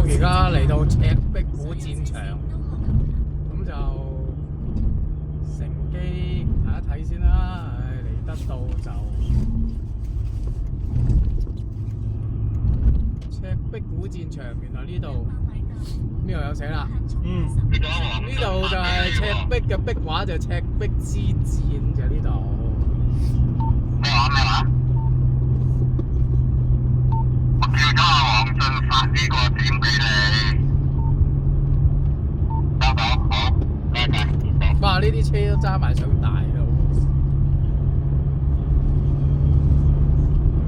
我而家嚟到赤壁古戰場，咁就乘機睇一睇先啦。嚟得到就赤壁古戰場，原來呢度有寫啦。呢度就係赤壁嘅壁畫，就赤壁之戰就呢度。咩話？我叫咗阿黃俊發呢個點俾你，得唔好？多謝。哇！呢啲車都揸埋上大咯，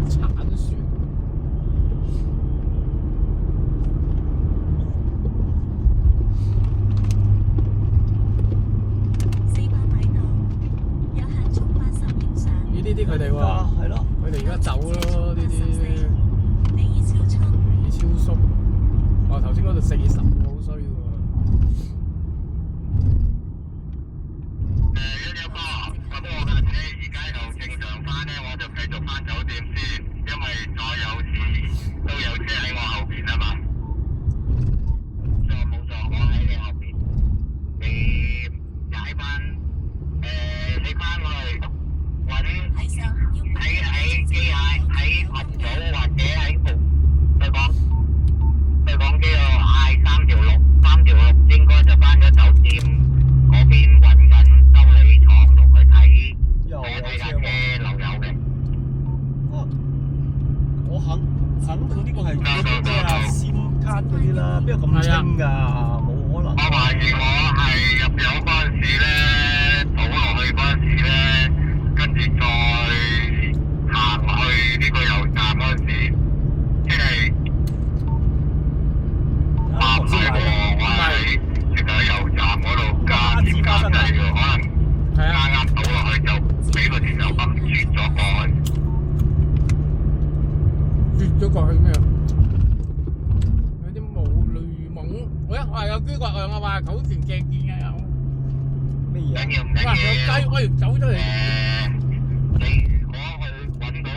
鏟船。呢啲佢哋喎，係咯，佢哋而家走咯，呢啲離超速，我頭先嗰度40喎，好衰喎。118，咁我架車而家又正常翻咧，我就繼續翻酒店先，因為再有事都有車喺我後邊啊嘛。冇錯，我喺你後邊，你踩翻，你翻去。喺機械喺群組或者喺對講機度嗌3條路應該就翻咗酒店嗰邊揾緊修理廠同佢睇架車漏油嘅。我肯定呢個係嗰啲咩啊SIM卡嗰啲啦，邊有咁清㗎？冇可能。我懷疑我係入油嗰陣時咧，倒落去嗰陣時咧，跟住再行去呢個油站嗰陣時，即係唔係喎，我係直頭喺油站嗰度加鹽加劑喎，可能啱倒落去就俾個電油泵啜咗過去。啜咗過去咩啊？有啲冇濾網，我係有居國樣啊嘛，九田鏡見嘅有。咩嘢？緊要唔緊要？哇！有雞可以走出嚟。你如果去揾到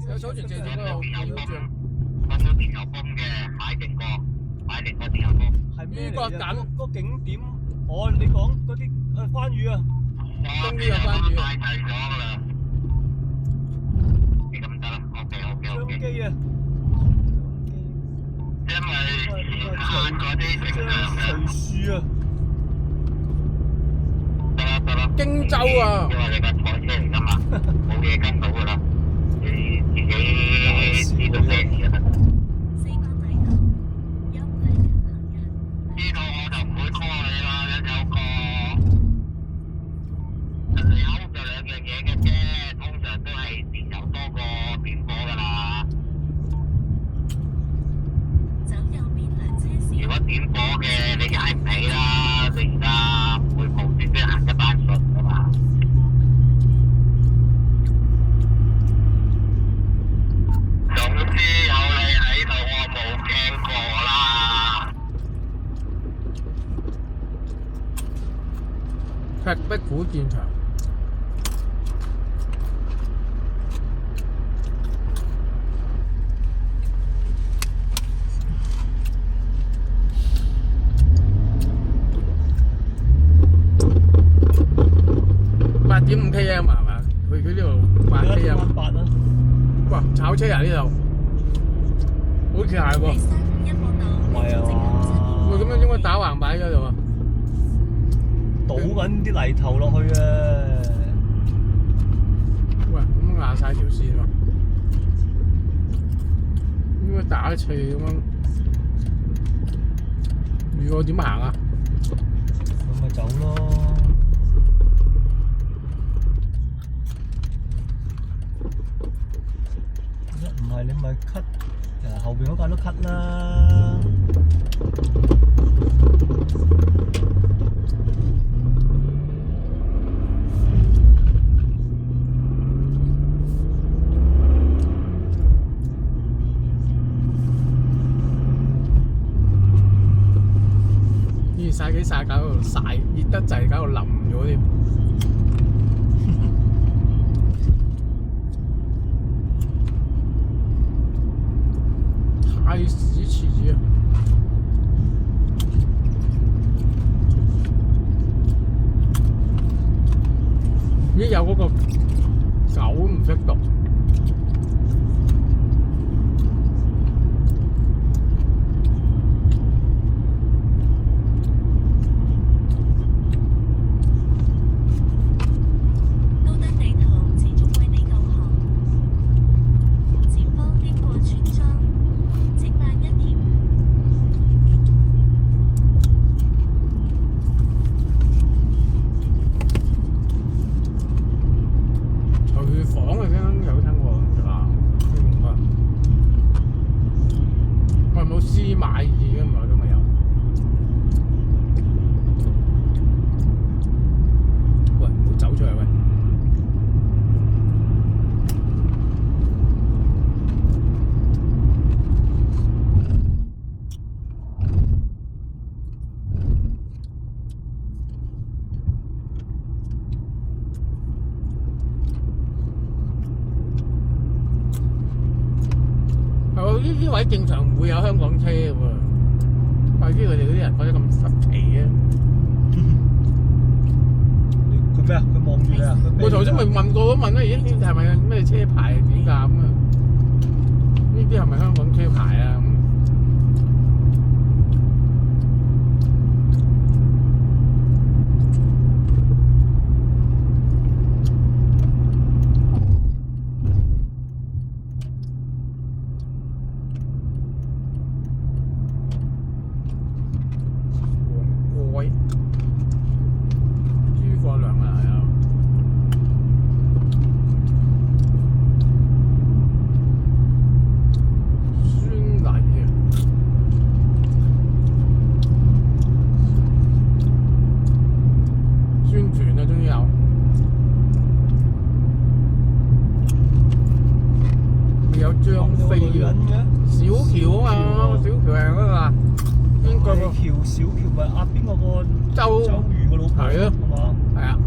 有草原正正嗰度電油泵，揾到電油泵嘅，買定個電油泵。係咩呢個緊個景點，你講嗰啲番禺啊。終於有番禺啊！買齊咗㗎啦。你咁得啦 ，OK。相機啊！因為時限嗰啲正常嘅。隨樹啊！得啦。荊州啊！因為你架賽車嚟㗎嘛，冇嘢跟到㗎啦，你自己知道咩事就得。呢度我就唔會 call 你啦，有個油就2樣嘢嘅啫，通常都係電油多過電火㗎啦。如果電火嘅你踩唔起啦，你而家每部車都行一班順㗎嘛。總之有你喺度，我冇驚過啦。赤壁古戰場。8.5 km 係嘛？佢呢度8 km。8啦。哇！炒車啊呢度，好似係喎。唔係啊嘛。喂，咁樣應該打橫擺嗰度啊？倒緊啲泥頭落去啊！喂，咁壓晒條線喎，應該打斜咁樣。如果點行啊？咁咪走咯。唔係你咪 cut，後邊嗰架都 cut 啦。曬幾曬搞到曬，熱得滯搞到淋咗添。太史慈啊！咦，有嗰個狗唔識讀。呢位正常唔會有香港車嘅喎，怪知佢哋嗰啲人覺得咁神奇嘅。佢咩啊？佢望住你啊！我頭先咪問過問啦，咦？係咪咩車牌點㗎咁啊？呢啲係咪香港車牌啊？小喬咪阿邊個周瑜個老婆係咯，係嘛？係啊，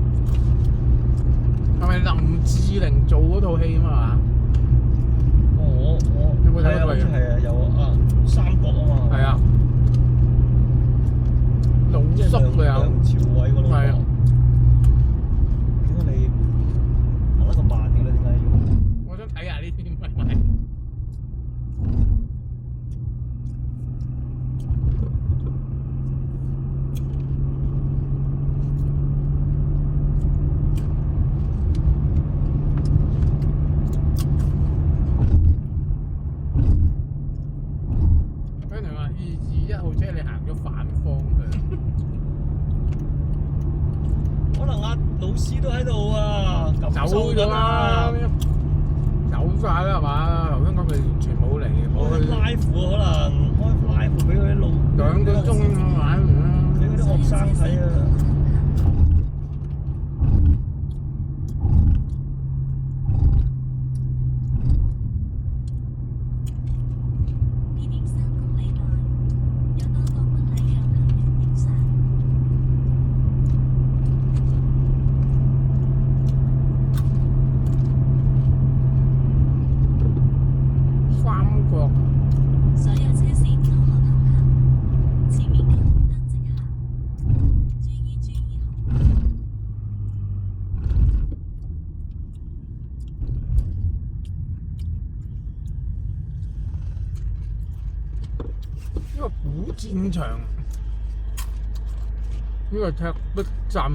係咪林志玲做嗰套戲啊嘛？我有冇睇過？係啊，有啊，三國啊嘛。係啊，老叔佢有。梁朝偉個老婆。係啊。點解你行得咁慢嘅咧？點解要？我想睇下呢啲咪。221號車你行咗反方向，可能阿老師都喺度啊，走咗啦，走晒啦係嘛？頭先講佢完全冇嚟，冇去。拉褲可能開拉褲俾佢啲路2個鐘玩完啦，俾嗰啲學生睇啊！呢個古戰場，呢個赤壁站，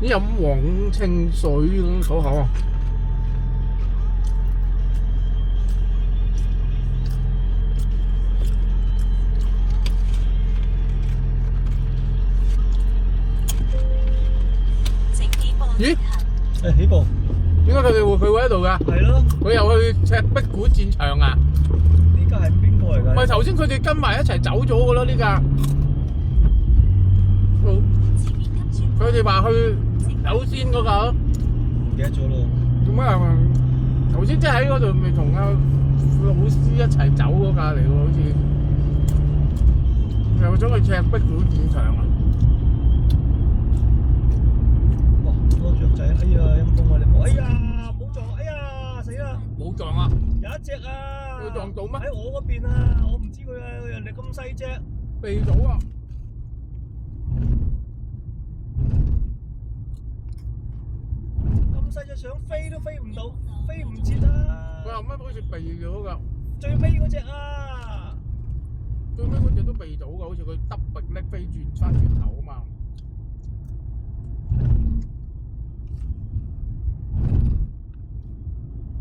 飲黃清水咁好口啊！咦？誒起步？點解佢哋會喺度㗎？係咯。佢又去赤壁古戰場啊？呢架係邊個嚟㗎？唔係頭先佢哋跟埋一齊走咗㗎咯，呢架。佢哋話去首先嗰架。唔記得咗咯。做咩啊？頭先即係喺嗰度咪同阿老師一齊走嗰架嚟喎，好似。想去赤壁古戰場啊！哇，好多雀仔，哎呀陰公啊你冇，哎呀冇撞，哎呀死啦！冇撞啊！有一隻啊！會撞到咩？喺我嗰邊啊！我唔知佢啊，人哋咁細隻，避到啊！咁細隻想飛都飛唔到，飛唔切啊！佢後尾好似避咗㗎，最尾嗰隻啊！最尾嗰隻都避到㗎，好似佢耷鼻叻飛轉翻轉頭啊嘛！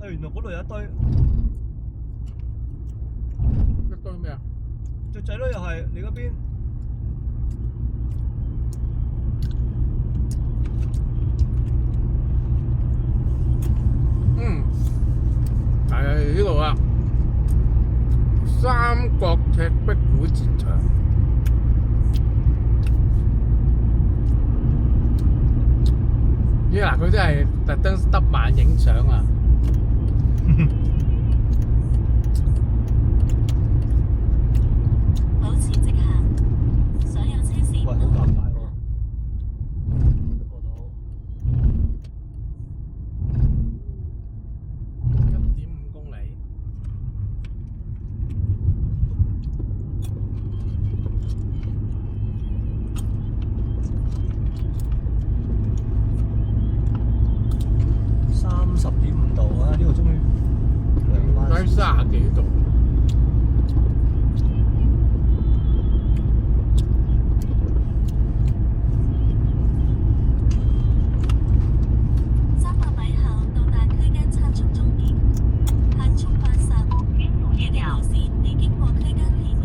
原來嗰度有一堆咩啊？雀仔咯，又係你嗰邊。係呢度啊！三國赤壁古戰場。咦嗱，佢真係特登得慢影相啊！保持直行，所有車線。喂，好尷尬喎！過到1.5公里。30.5度啊！呢個終於涼翻。喺30幾度。300米後到達區間測速終點，限速80。預定路線已經過區間起點，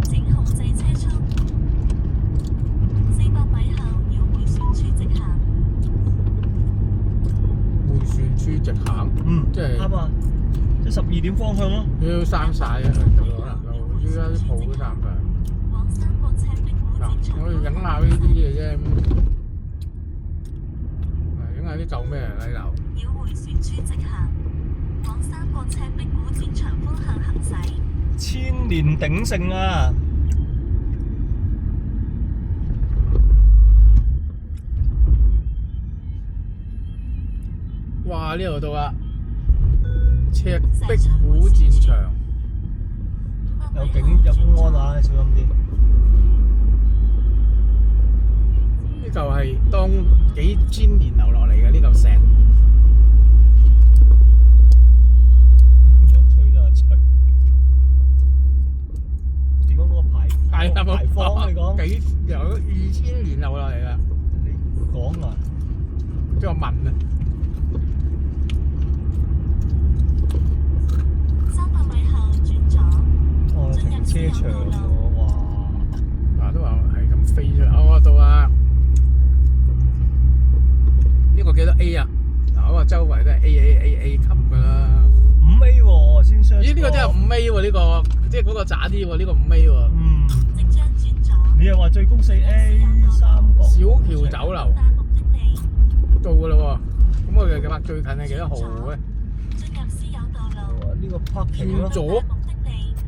請控制車速。400米後繞迴旋處直行。迴旋處直行，即係啱啊！即係12點方向咯。要閂曬啊！佢度可能就依家啲鋪都閂曬。往三國赤壁古戰場。我要影下呢啲嘢啫。影下啲舊咩嚟樓。繞迴旋處直行，往三國赤壁古戰場方向行駛。千年鼎盛啊！哇！呢度到啦，赤壁古戰場。有警有公安啊，小心啲。呢嚿係當幾千年留落嚟嘅呢嚿石。吹得吹。你講嗰個牌坊，你講幾由2000年留落嚟㗎。你講啊？即係我問啊。300米後轉左。哦，停車場喎，哇！嗱都話係咁飛出嚟，我到啦。呢個幾多 A 啊？嗱，我話周圍都係 A 級㗎啦。5A 喎，先相。咦？呢個真係5A 喎，呢個即係嗰個渣啲喎，呢個5A 喎。即將轉左。你又話最高4A 三角。小橋酒樓。到㗎啦喎，咁我哋嘅最近係幾多號咧？進入私有道路。呢個 parking 咯。左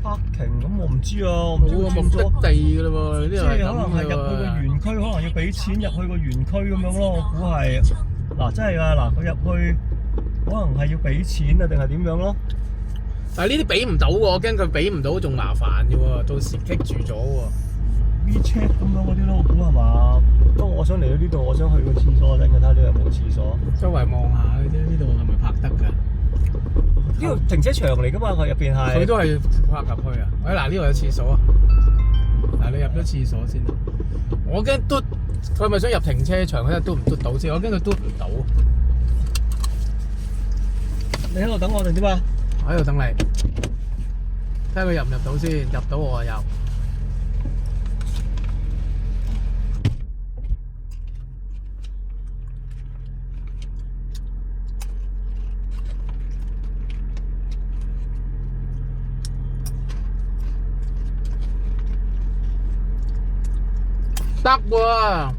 parking 咁我唔知啊，我唔知冇目的地㗎啦喎，呢即度係咁係可能係嘅入去個喎。園區，可能要俾錢入去個園區咁樣咯，我估係。嗱，真係㗎，嗱，佢入去可能係要俾錢啊，定係點樣咯？但係呢啲俾唔到喎，我驚佢俾唔到仲麻煩嘅喎，到時棘住咗喎。WeChat 咁樣嗰啲咯，我估係嘛？不過我想嚟到呢度，我想去個廁所，等佢睇下呢度有冇廁所。周圍望下嘅啫，呢度係咪拍得㗎？呢度停車場嚟㗎嘛，佢入邊係。佢都係拍入去啊！喂，嗱呢度有廁所啊！嗱，你入咗廁所先。我驚嘟，佢咪想入停車場，佢嘟唔嘟到先？我驚佢嘟唔到。你喺度等我定點啊？我喺度等你，睇下佢入唔入到先。入到我就入。得喎！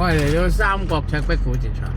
我係嚟到三角赤壁古戰場。